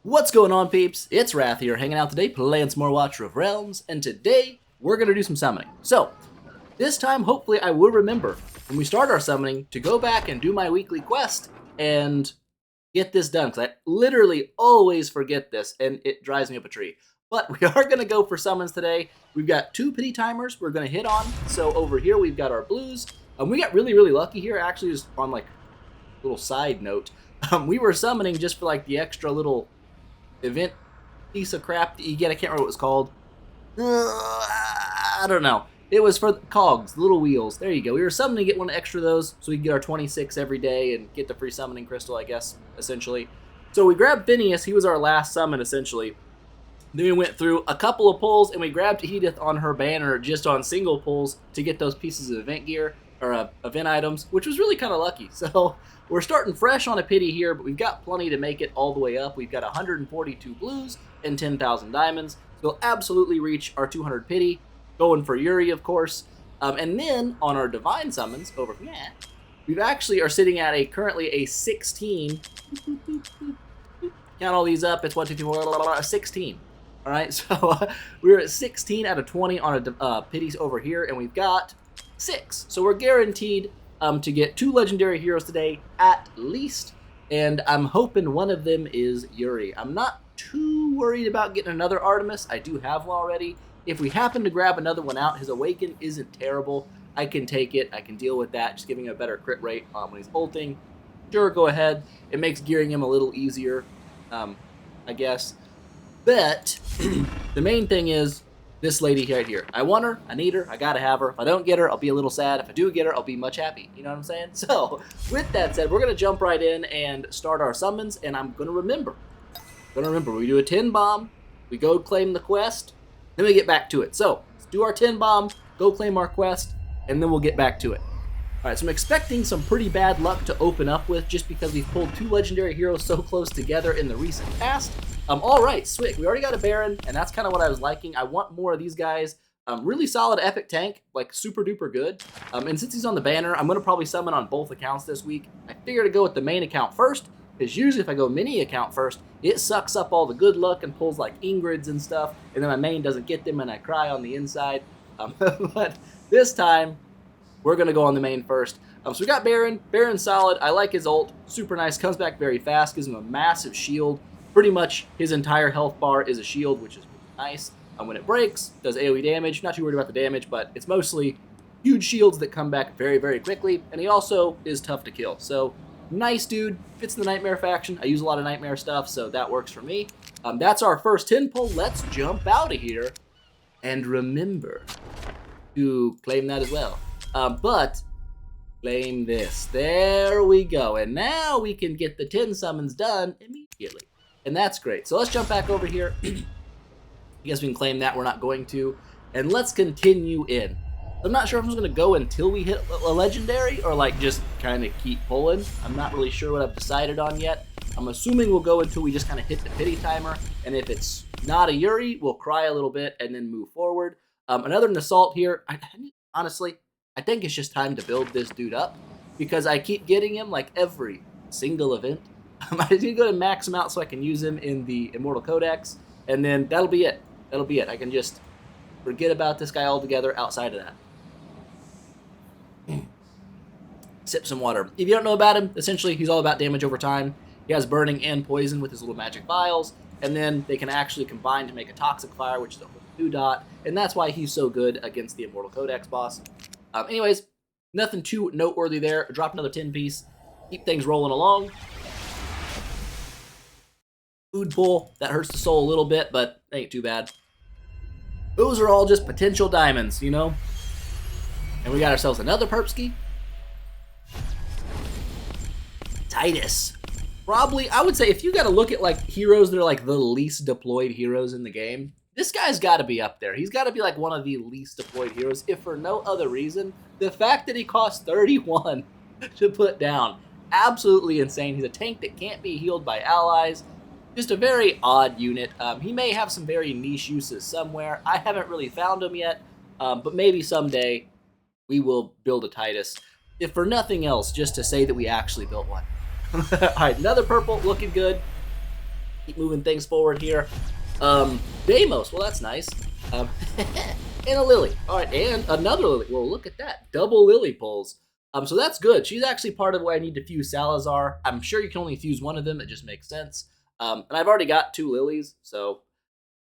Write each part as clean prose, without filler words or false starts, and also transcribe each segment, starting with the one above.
What's going on, peeps? It's Wrath here, hanging out today, playing some more Watcher of Realms, and today we're going to do some summoning. So, this time, hopefully, I will remember, when we start our summoning, to go back and do my weekly quest and get this done, because I literally always forget this, and it drives me up a tree. But we are going to go for summons today. We've got 2 pity timers we're going to hit on. So over here, we've got our blues. We got really, really lucky here, actually, just on, like, a little side note. We were summoning just for, like, the extra little event piece of crap that you get. I can't remember what it was called. I don't know. It was for the cogs, little wheels. There you go. We were summoning to get one extra of those so we could get our 26 every day and get the free summoning crystal, I guess, essentially. So we grabbed Phineas. He was our last summon, essentially. Then we went through a couple of pulls, and we grabbed Edith on her banner just on single pulls to get those pieces of event gear, or event items, which was really kind of lucky. So we're starting fresh on a pity here, but we've got plenty to make it all the way up. We've got 142 blues and 10,000 diamonds. So we'll absolutely reach our 200 pity, going for Yuri, of course. And then on our divine summons over here, we actually are sitting at currently a 16. Count all these up, it's 1, 2, 3, 4, 16. All right, so we're at 16 out of 20 on a pities over here, and we've got 6. So we're guaranteed to get 2 legendary heroes today at least, and I'm hoping one of them is Yuri. I'm not too worried about getting another Artemis. I do have one already. If we happen to grab another one out, his Awaken isn't terrible. I can take it. I can deal with that, just giving him a better crit rate when he's ulting. Sure, go ahead. It makes gearing him a little easier, I guess. But the main thing is this lady right here. I want her, I need her, I gotta have her. If I don't get her, I'll be a little sad. If I do get her, I'll be much happy. You know what I'm saying? So, with that said, we're gonna jump right in and start our summons, and I'm gonna remember. We do a 10 bomb, we go claim the quest, then we get back to it. So, let's do our 10 bomb, go claim our quest, and then we'll get back to it. Alright, so I'm expecting some pretty bad luck to open up with just because we've pulled 2 legendary heroes so close together in the recent past. Alright, sweet. We already got a Baron, and that's kind of what I was liking. I want more of these guys. Really solid epic tank, like super duper good. And since he's on the banner, I'm going to probably summon on both accounts this week. I figure to go with the main account first, because usually if I go mini account first, it sucks up all the good luck and pulls like Ingrids and stuff, and then my main doesn't get them and I cry on the inside. But this time, we're going to go on the main first. So we got Baron. Baron's solid. I like his ult. Super nice. Comes back very fast. Gives him a massive shield. Pretty much his entire health bar is a shield, which is really nice. When it breaks, does AoE damage. Not too worried about the damage, but it's mostly huge shields that come back very, very quickly. And he also is tough to kill. So, nice dude. Fits the Nightmare faction. I use a lot of Nightmare stuff, so that works for me. That's our first 10 pull. Let's jump out of here. And remember to claim that as well. But claim this. There we go. And now we can get the 10 summons done immediately. And that's great. So let's jump back over here. I guess we can claim that. We're not going to. And let's continue in. I'm not sure if I'm just going to go until we hit a legendary or like just kind of keep pulling. I'm not really sure what I've decided on yet. I'm assuming we'll go until we just kind of hit the pity timer. And if it's not a Yuri, we'll cry a little bit and then move forward. Another assault here. Honestly, I think it's just time to build this dude up because I keep getting him like every single event. I need to go to max him out so I can use him in the Immortal Codex, and then that'll be it. That'll be it. I can just forget about this guy altogether outside of that. Sip some water. If you don't know about him, essentially he's all about damage over time. He has burning and poison with his little magic vials, and then they can actually combine to make a toxic fire, which is a whole new dot, and that's why he's so good against the Immortal Codex boss. Anyways, nothing too noteworthy there. Drop another 10 piece. Keep things rolling along. Food pull, that hurts the soul a little bit, but ain't too bad. Those are all just potential diamonds, you know? And we got ourselves another Perpski. Titus. Probably, I would say if you gotta look at like heroes that are like the least deployed heroes in the game, this guy's gotta be up there. He's gotta be like one of the least deployed heroes, if for no other reason. The fact that he costs 31 to put down, absolutely insane. He's a tank that can't be healed by allies. Just a very odd unit. He may have some very niche uses somewhere. I haven't really found him yet, but maybe someday we will build a Titus. If for nothing else, just to say that we actually built one. Alright, another purple, looking good. Keep moving things forward here. Deimos, well, that's nice. Um, and a Lily. All right, and another Lily. Well, look at that. Double Lily pulls. So that's good. She's actually part of where I need to fuse Salazar. I'm sure you can only fuse one of them. It just makes sense. And I've already got 2 Lilies, so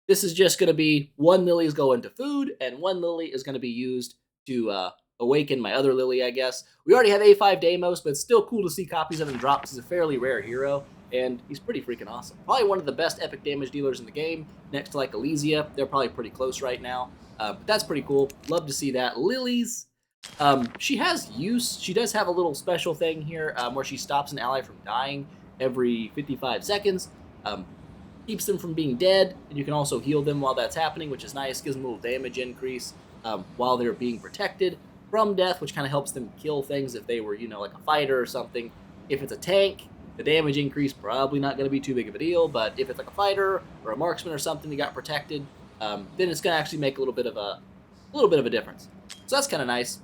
this is just going to be 1 Lily is going to food, and 1 Lily is going to be used to awaken my other Lily, I guess. We already have A5 Deimos, but it's still cool to see copies of him drop. He's a fairly rare hero, and he's pretty freaking awesome. Probably one of the best epic damage dealers in the game, next to like Elysia. They're probably pretty close right now, but that's pretty cool. Love to see that. Lilies, she has use. She does have a little special thing here where she stops an ally from dying every 55 seconds. Keeps them from being dead, and you can also heal them while that's happening, which is nice. Gives them a little damage increase while they're being protected from death, which kind of helps them kill things if they were, you know, like a fighter or something. If it's a tank, the damage increase probably not going to be too big of a deal, but if it's like a fighter or a marksman or something that got protected, then it's going to actually make a little bit of a difference. So that's kind of nice.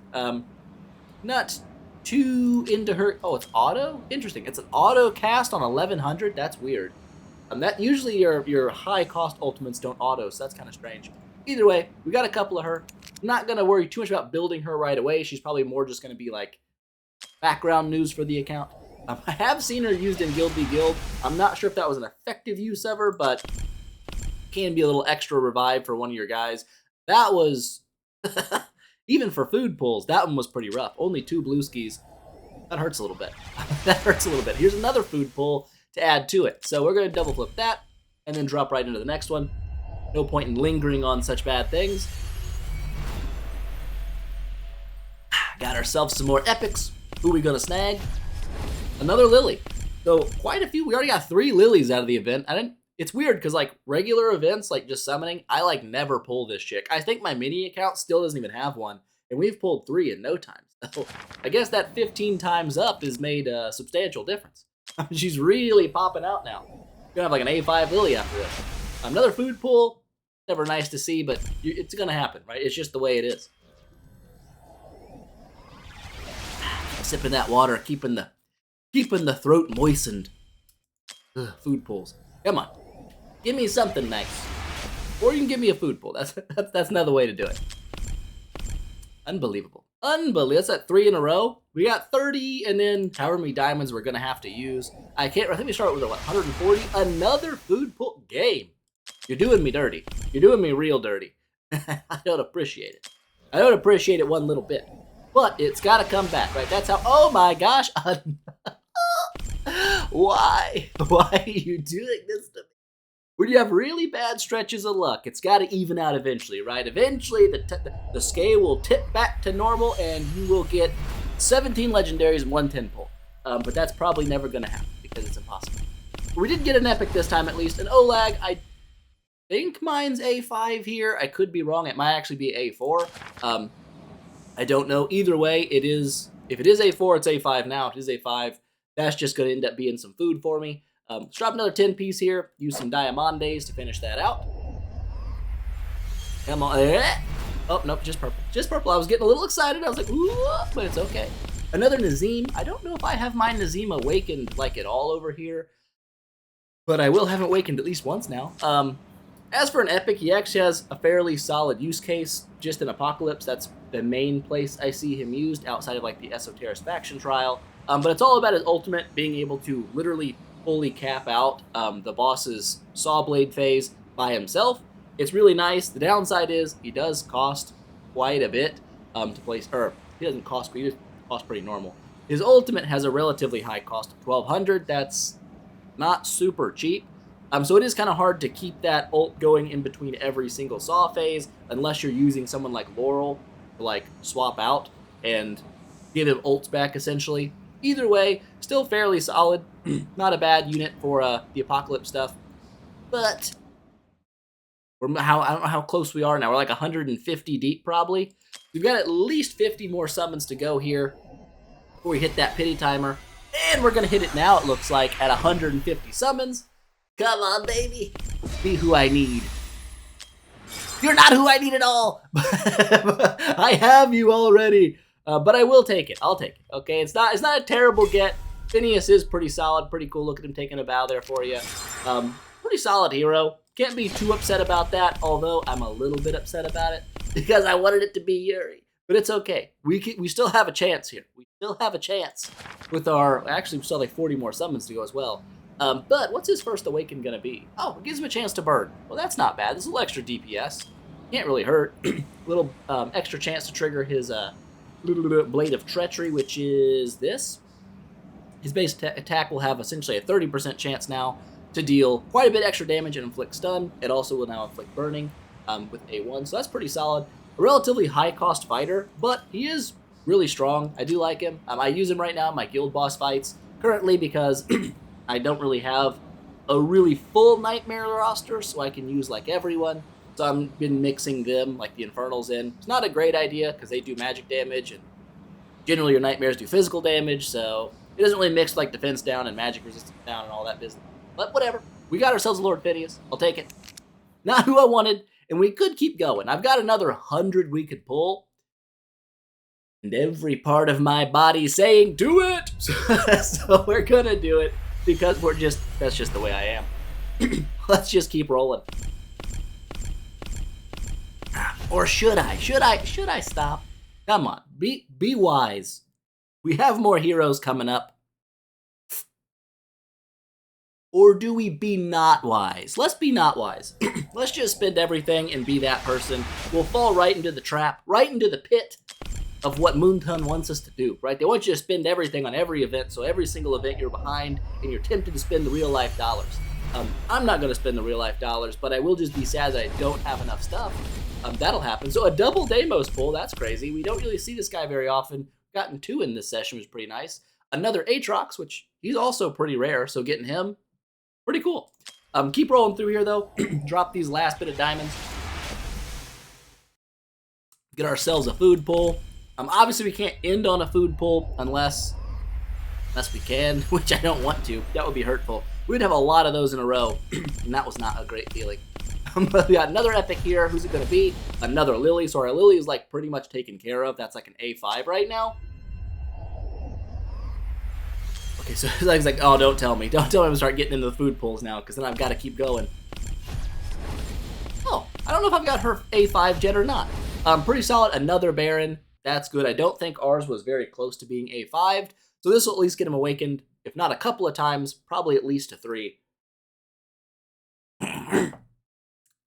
Not too into her. Oh, it's auto? Interesting. It's an auto cast on 1100. That's weird. That usually your high cost ultimates don't auto, so that's kind of strange. Either way, we got a couple of her. I'm not gonna worry too much about building her right away. She's probably more just gonna be like background news for the account. I have seen her used in Guild v Guild. I'm not sure if that was an effective use of her, but can be a little extra revive for one of your guys. That was even for food pulls. That one was pretty rough. Only 2 blue skis. That hurts a little bit. That hurts a little bit. Here's another food pull to add to it. So we're going to double flip that and then drop right into the next one. No point in lingering on such bad things. Got ourselves some more epics. Who are we going to snag? Another Lily. So quite a few. We already got 3 Lilies out of the event. It's weird because like regular events, like just summoning, I like never pull this chick. I think my mini account still doesn't even have one, and we've pulled 3 in no time. So I guess that 15 times up has made a substantial difference. She's really popping out now. You're gonna have like an A5 Lily after this. Another food pull, never nice to see, but it's gonna happen, right? It's just the way it is. Sipping that water, keeping the throat moistened. Ugh, food pulls. Come on, give me something nice, or you can give me a food pull. That's another way to do it. Unbelievable. That's at 3 in a row. We got 30, and then however many diamonds we're gonna have to use. I think we start with 140. Another food pull game. You're doing me dirty. You're doing me real dirty. I don't appreciate it. I don't appreciate it one little bit. But it's gotta come back, right? That's how. Oh my gosh! Why? Why are you doing this to me? When you have really bad stretches of luck, it's got to even out eventually, right? Eventually, the scale will tip back to normal, and you will get 17 legendaries and 1 10 pull. But that's probably never going to happen, because it's impossible. We did get an epic this time, at least. An Olag, I think mine's A5 here. I could be wrong. It might actually be A4. I don't know. Either way, it is. If it is A4, it's A5 now. If it is A5, that's just going to end up being some food for me. Let's drop another 10 piece here. Use some Diamondes to finish that out. Come on. Oh, nope, just purple. Just purple. I was getting a little excited. I was like, ooh, but it's okay. Another Nazim. I don't know if I have my Nazim awakened like at all over here, but I will have it awakened at least once now. As for an epic, he actually has a fairly solid use case. Just in Apocalypse, that's the main place I see him used outside of like the Esoterrus faction trial. But it's all about his ultimate being able to literally fully cap out the boss's saw blade phase by himself. It's really nice. The downside is he does cost quite a bit to place, or he doesn't cost, he just costs pretty normal. His ultimate has a relatively high cost of 1200. That's not super cheap. So it is kind of hard to keep that ult going in between every single saw phase unless you're using someone like Laurel to like swap out and give him ults back essentially. Either way, still fairly solid. Not a bad unit for the Apocalypse stuff. But I don't know how close we are now. We're like 150 deep probably. We've got at least 50 more summons to go here before we hit that pity timer. And we're going to hit it now, it looks like, at 150 summons. Come on, baby. Be who I need. You're not who I need at all. I have you already. But I will take it. I'll take it. Okay, it's not a terrible get. Phineas is pretty solid, pretty cool. Look at him taking a bow there for you. Pretty pretty solid hero. Can't be too upset about that, although I'm a little bit upset about it because I wanted it to be Yuri. But it's okay. We still have a chance here. We still have a chance with our... Actually, we still have like 40 more summons to go as well. But what's his first awaken going to be? Oh, it gives him a chance to burn. Well, that's not bad. This is a little extra DPS. Can't really hurt. Little extra chance to trigger his Blade of Treachery, which is this. His base attack will have essentially a 30% chance now to deal quite a bit extra damage and inflict stun. It also will now inflict burning with A1, so that's pretty solid. A relatively high-cost fighter, but he is really strong. I do like him. I use him right now in my guild boss fights, currently because I don't really have a really full Nightmare roster, so I can use like everyone. So I've been mixing them, like the Infernals in. It's not a great idea, because they do magic damage, and generally your Nightmares do physical damage, so it doesn't really mix like defense down and magic resistance down and all that business. But whatever. We got ourselves a Lord Phineas. I'll take it. Not who I wanted, and we could keep going. I've got another 100 we could pull. And every part of my body saying, do it! So we're gonna do it, because that's just the way I am. Let's just keep rolling. Or should I? Should I stop? Come on, be wise. We have more heroes coming up. Or do we be not wise? Let's be not wise. Let's just spend everything and be that person. We'll fall right into the trap, right into the pit of what Moonton wants us to do, right? They want you to spend everything on every event, so every single event you're behind, and you're tempted to spend the real-life dollars. I'm not going to spend the real-life dollars, but I will just be sad that I don't have enough stuff. That'll happen. So a double Deimos pull, that's crazy. We don't really see this guy very often. Gotten 2 in this session was pretty nice. Another Aatrox, which he's also pretty rare, so getting him, pretty cool. Keep rolling through here, though. Drop these last bit of diamonds. Get ourselves a food pull. Obviously, we can't end on a food pull unless we can, which I don't want to. That would be hurtful. We'd have a lot of those in a row, and that was not a great feeling. But we got another epic here. Who's it going to be? Another Lily. So our Lily is like pretty much taken care of. That's like an A5 right now. Okay, so he's like, oh, don't tell me. Don't tell me I'm going to start getting into the food pulls now, because then I've got to keep going. Oh, I don't know if I've got her A5 yet or not. Pretty solid. Another Baron. That's good. I don't think ours was very close to being A5'd. So this will at least get him awakened, if not a couple of times, probably at least to 3.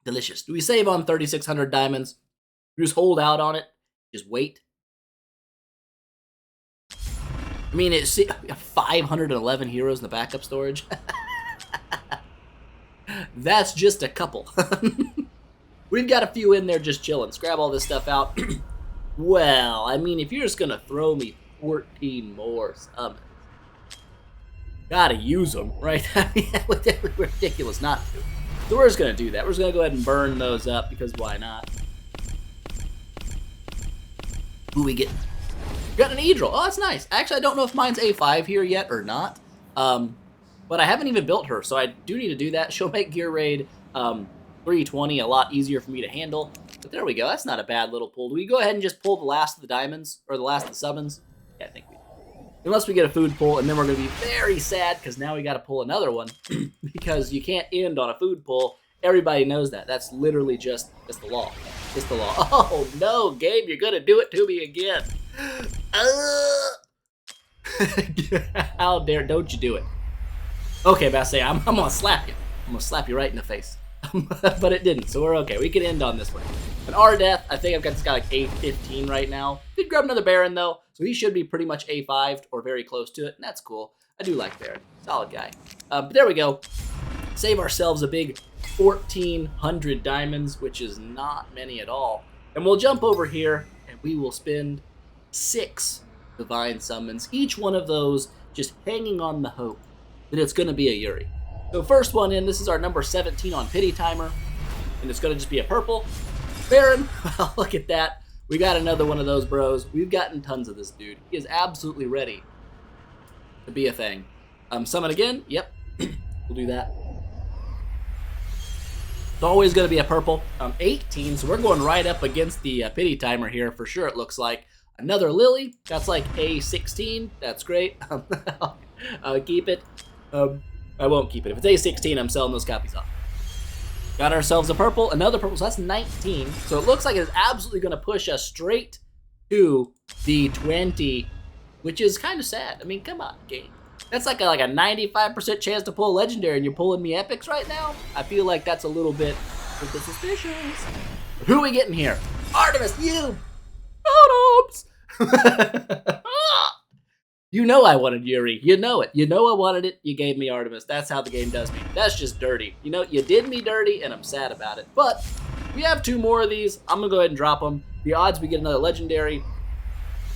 Delicious. Do we save on 3,600 diamonds? We just hold out on it? Just wait? I mean, it's 511 heroes in the backup storage. That's just a couple. We've got a few in there just chilling. Let's grab all this stuff out. Well, I mean, if you're just going to throw me 14 more summons, gotta use them, right? I mean, that would be ridiculous not to. So we're just going to do that. We're just going to go ahead and burn those up, because why not? Who we get? Got an Eedril. Oh, that's nice. Actually, I don't know if mine's A5 here yet or not. But I haven't even built her, so I do need to do that. She'll make Gear Raid 320 a lot easier for me to handle. But there we go. That's not a bad little pull. Do we go ahead and just pull the last of the diamonds? Or the last of the summons? Yeah, I think we do. Unless we get a food pull, and then we're going to be very sad, because now we got to pull another one. Because you can't end on a food pull. Everybody knows that. That's literally just the law. It's the law. Oh, no, game, you're going to do it to me again. How dare, don't you do it. Okay, Bassay, I'm going to slap you. I'm going to slap you right in the face. But it didn't, so we're okay. We can end on this one. An R-Death, I think I've got this guy like A15 right now. Did grab another Baron, though, so he should be pretty much A5'd or very close to it, and that's cool. I do like Baron. Solid guy. But there we go. Save ourselves a big 1,400 diamonds, which is not many at all. And we'll jump over here, and we will spend 6 Divine Summons. Each one of those just hanging on the hope that it's going to be a Yuri. So first one in, this is our number 17 on Pity Timer, and it's going to just be a purple. Baron, well, look at that. We got another one of those bros. We've gotten tons of this dude. He is absolutely ready to be a thing. Summon again. Yep, we'll do that. It's always going to be a purple. 18, so we're going right up against the Pity Timer here for sure, it looks like. Another Lily. That's like A16. That's great. I'll keep it. I won't keep it. If it's A16, I'm selling those copies off. Got ourselves a purple, another purple, so that's 19. So it looks like it's absolutely going to push us straight to the 20, which is kind of sad. I mean, come on, game. That's like a 95% chance to pull a legendary, and you're pulling me epics right now? I feel like that's a little bit suspicious. Who are we getting here? Artemis, you! Artemis! You know I wanted Yuri. You know it. You know I wanted it. You gave me Artemis. That's how the game does me. That's just dirty. You know, you did me dirty, and I'm sad about it. But we have 2 more of these. I'm going to go ahead and drop them. The odds we get another legendary,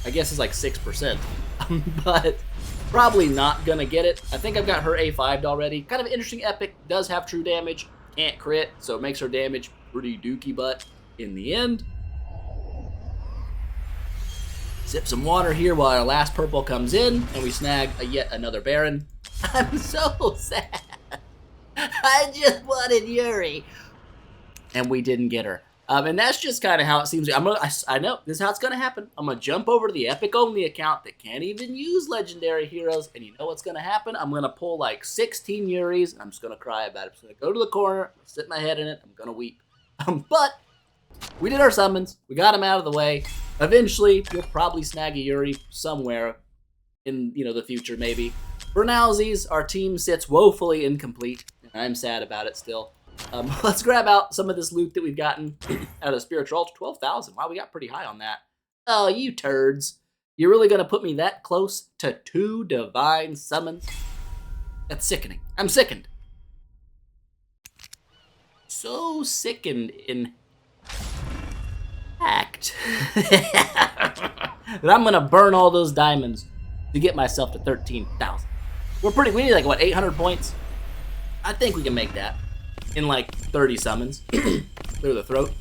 I guess, is like 6%. But probably not going to get it. I think I've got her A5'd already. Kind of interesting epic. Does have true damage. Can't crit, so it makes her damage pretty dookie butt in the end. Sip some water here while our last purple comes in, and we snag yet another Baron. I'm so sad. I just wanted Yuri. And we didn't get her. And that's just kind of how it seems. I know, this is how it's going to happen. I'm going to jump over to the epic-only account that can't even use legendary heroes, and you know what's going to happen? I'm going to pull like 16 Yuris, and I'm just going to cry about it. I'm just going to go to the corner, sit my head in it, I'm going to weep. But we did our summons. We got them out of the way. Eventually, you'll probably snag a Yuri somewhere in, the future, maybe. For nowsies, our team sits woefully incomplete, and I'm sad about it still. Let's grab out some of this loot that we've gotten out of Spiritual Altar. 12,000. Wow, we got pretty high on that. Oh, you turds. You're really going to put me that close to 2 divine summons? That's sickening. I'm sickened. So sickened in fact that I'm going to burn all those diamonds to get myself to 13,000. We need like, what, 800 points? I think we can make that in like 30 summons. Clear the throat.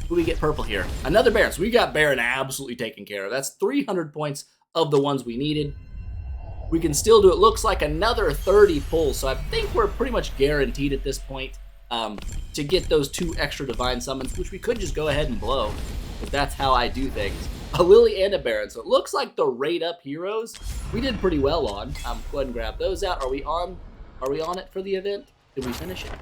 Who do we get purple here? Another Baron. So we got Baron absolutely taken care of. That's 300 points of the ones we needed. We can still do it. Looks like another 30 pulls. So I think we're pretty much guaranteed at this point to get those 2 extra divine summons, which we could just go ahead and blow. But that's how I do things. A Lily and a Baron. So it looks like the rate up heroes we did pretty well on. Go ahead and grab those out. Are we on it for the event? Did we finish it?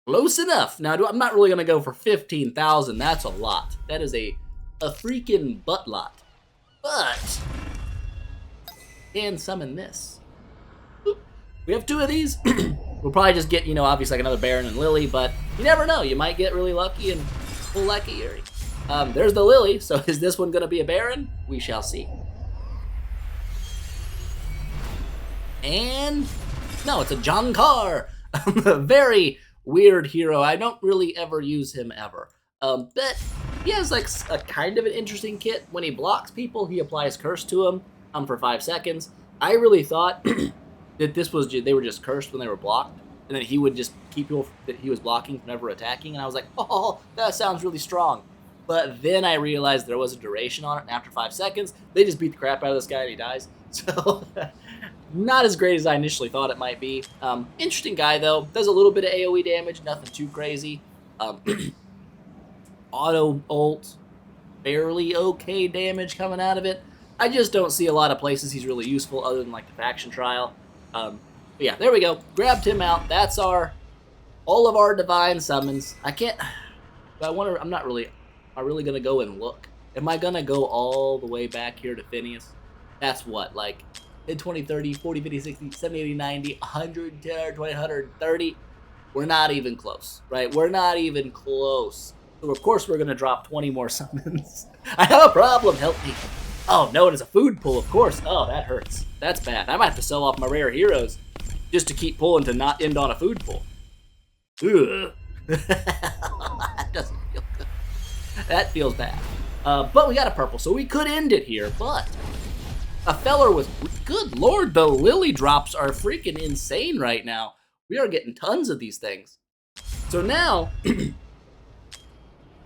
Close enough. Now, I'm not really going to go for 15,000. That's a lot. That is a freaking butt lot. But can summon this. We have 2 of these. We'll probably just get, obviously like another Baron and Lily, but you never know. You might get really lucky and pull like a Yuri. There's the Lily. So is this one going to be a Baron? We shall see. And no, it's a Jankar. A very weird hero. I don't really ever use him ever. But he has like a kind of an interesting kit. When he blocks people, he applies curse to them for 5 seconds. I really thought that they were just cursed when they were blocked, and then he would just keep people that he was blocking from ever attacking. And I was like, oh, that sounds really strong. But then I realized there was a duration on it, and after 5 seconds, they just beat the crap out of this guy and he dies. So not as great as I initially thought it might be. Interesting guy, though. Does a little bit of AoE damage, nothing too crazy. Auto ult, barely okay damage coming out of it. I just don't see a lot of places he's really useful other than like the faction trial. But yeah, there we go. Grabbed him out. That's all of our divine summons. I can't. I wonder. I'm not really. Am I really gonna go and look? Am I gonna go all the way back here to Phineas? That's what, like 10, 20, 30, 40, 50, 60, 70, 80, 90, 100, 10, 20, 130. We're not even close, right? We're not even close. So of course we're gonna drop 20 more summons. I have a problem. Help me. Oh no, it is a food pull, of course. Oh, that hurts. That's bad. I might have to sell off my rare heroes just to keep pulling to not end on a food pull. Ugh. That doesn't feel good. That feels bad. But we got a purple, so we could end it here, but a feller with, good lord, the lily drops are freaking insane right now. We are getting tons of these things. So now,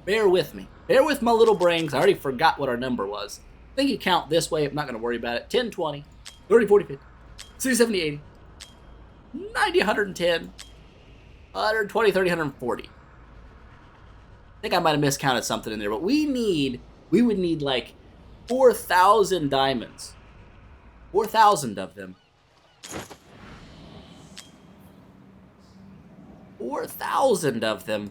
bear with me. Bear with my little brain, because I already forgot what our number was. I think you count this way. I'm not going to worry about it. 10, 20, 30, 40, 50, 60, 70, 80, 90, 110, 120, 30, 140. I think I might have miscounted something in there, but we would need like 4,000 diamonds. 4,000 of them. 4,000 of them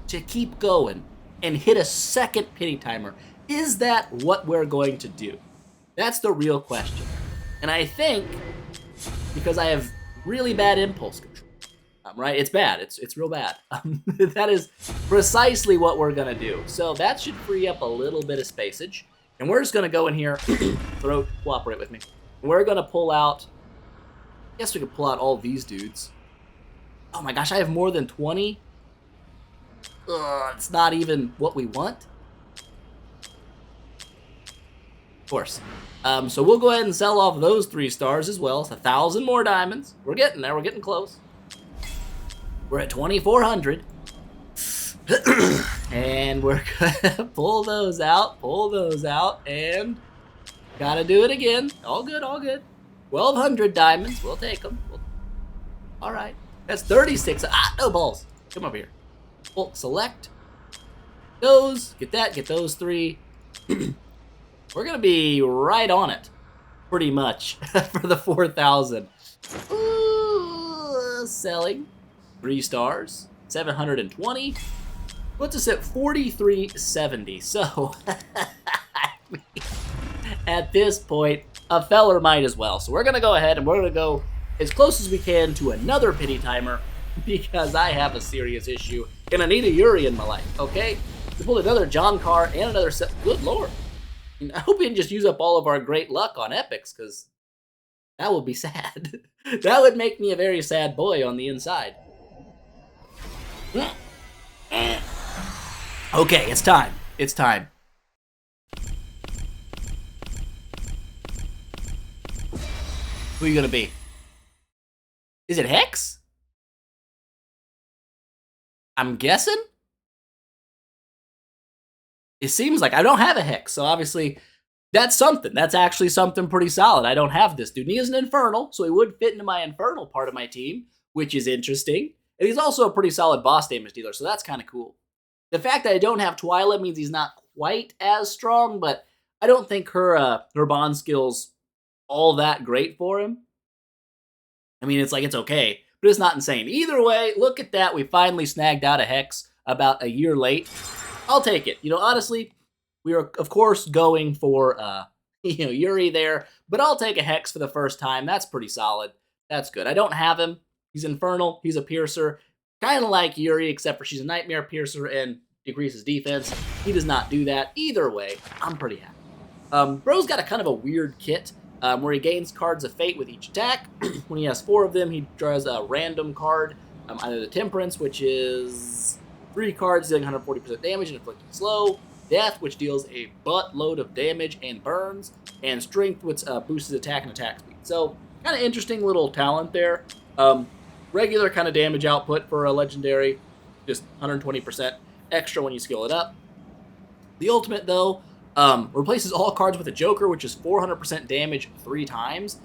to keep going and hit a second pity timer. Is that what we're going to do? That's the real question. And I think, because I have really bad impulse control, right? It's bad. It's real bad. That is precisely what we're gonna do. So that should free up a little bit of spacage. And we're just gonna go in here, cooperate with me. We're gonna pull out, I guess we could pull out all these dudes. Oh my gosh, I have more than 20? Ugh, it's not even what we want. Of course. So we'll go ahead and sell off those 3 stars as well. It's 1,000 more diamonds. We're getting there. We're getting close. We're at 2,400. And we're gonna pull those out, and gotta do it again. All good, all good. 1,200 diamonds. We'll take them. All right. That's 36. No balls. Come over here. Bulk select. Those. Get that. Get those 3. We're gonna be right on it, pretty much, for the 4,000. Selling 3 stars, 720. Puts us at 4,370. So at this point, a feller might as well. So we're gonna go ahead and we're gonna go as close as we can to another pity timer because I have a serious issue and I need a Yuri in my life. Okay, we pulled another John Carr and another set. Good lord. I hope we didn't just use up all of our great luck on epics, because that would be sad. That would make me a very sad boy on the inside. Okay, it's time. It's time. Who are you gonna be? Is it Hex? I'm guessing? It seems like I don't have a Hex, so obviously that's something. That's actually something pretty solid. I don't have this dude. He is an Infernal, so he would fit into my Infernal part of my team, which is interesting. And he's also a pretty solid boss damage dealer, so that's kind of cool. The fact that I don't have Twyla means he's not quite as strong, but I don't think her bond skill's all that great for him. I mean, it's okay, but it's not insane. Either way, look at that. We finally snagged out a Hex about a year late. I'll take it. Honestly, we are, of course, going for, Yuri there, but I'll take a Hex for the first time. That's pretty solid. That's good. I don't have him. He's Infernal. He's a Piercer. Kind of like Yuri, except for she's a Nightmare Piercer and decreases defense. He does not do that. Either way, I'm pretty happy. Bro's got a kind of a weird kit where he gains cards of fate with each attack. When he has 4 of them, he draws a random card, either the Temperance, which is 3 cards dealing 140% damage and inflicting slow, Death, which deals a buttload of damage and burns, and Strength, which boosts his attack and attack speed. So, kind of interesting little talent there. Regular kind of damage output for a legendary, just 120% extra when you skill it up. The ultimate, though, replaces all cards with a Joker, which is 400% damage 3 times.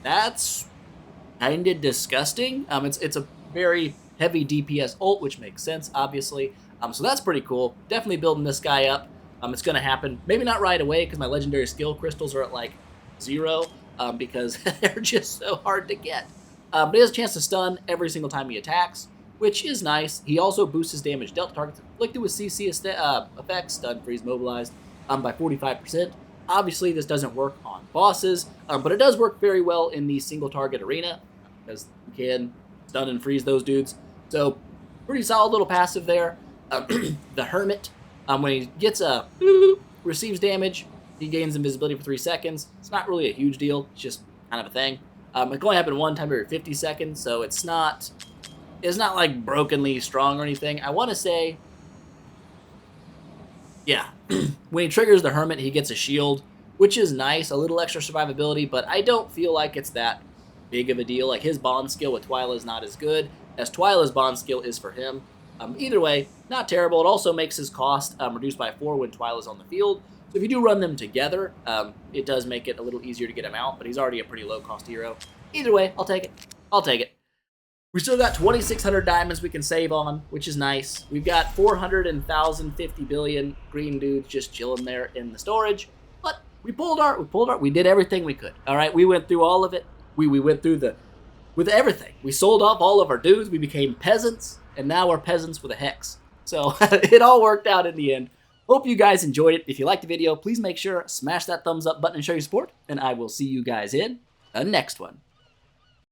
That's kind of disgusting. It's a very heavy DPS ult, which makes sense, obviously. So that's pretty cool. Definitely building this guy up. It's going to happen. Maybe not right away, because my legendary skill crystals are at 0, because they're just so hard to get. But he has a chance to stun every single time he attacks, which is nice. He also boosts his damage dealt to targets inflicted with CC effects, stun, freeze, mobilized, by 45%. Obviously, this doesn't work on bosses, but it does work very well in the single target arena, because you can stun and freeze those dudes. So, pretty solid little passive there. The Hermit, when he gets receives damage, he gains invisibility for 3 seconds. It's not really a huge deal. It's just kind of a thing. It can only happen 1 time every 50 seconds, so it's not brokenly strong or anything. I want to say, yeah, when he triggers the Hermit, he gets a shield, which is nice, a little extra survivability, but I don't feel like it's that big of a deal. His bond skill with Twyla is not as good as Twyla's bond skill is for him. Either way, not terrible. It also makes his cost reduced by 4 when Twyla's on the field. So if you do run them together, it does make it a little easier to get him out, but he's already a pretty low-cost hero. Either way, I'll take it. I'll take it. We still got 2,600 diamonds we can save on, which is nice. We've got 400 and 1,050 billion green dudes just chilling there in the storage. But we did everything we could. All right, we went through all of it. We went through the with everything. We sold off all of our dudes, we became peasants, and now we're peasants with a hex. So it all worked out in the end. Hope you guys enjoyed it. If you liked the video, please make sure smash that thumbs up button and show your support, and I will see you guys in the next one.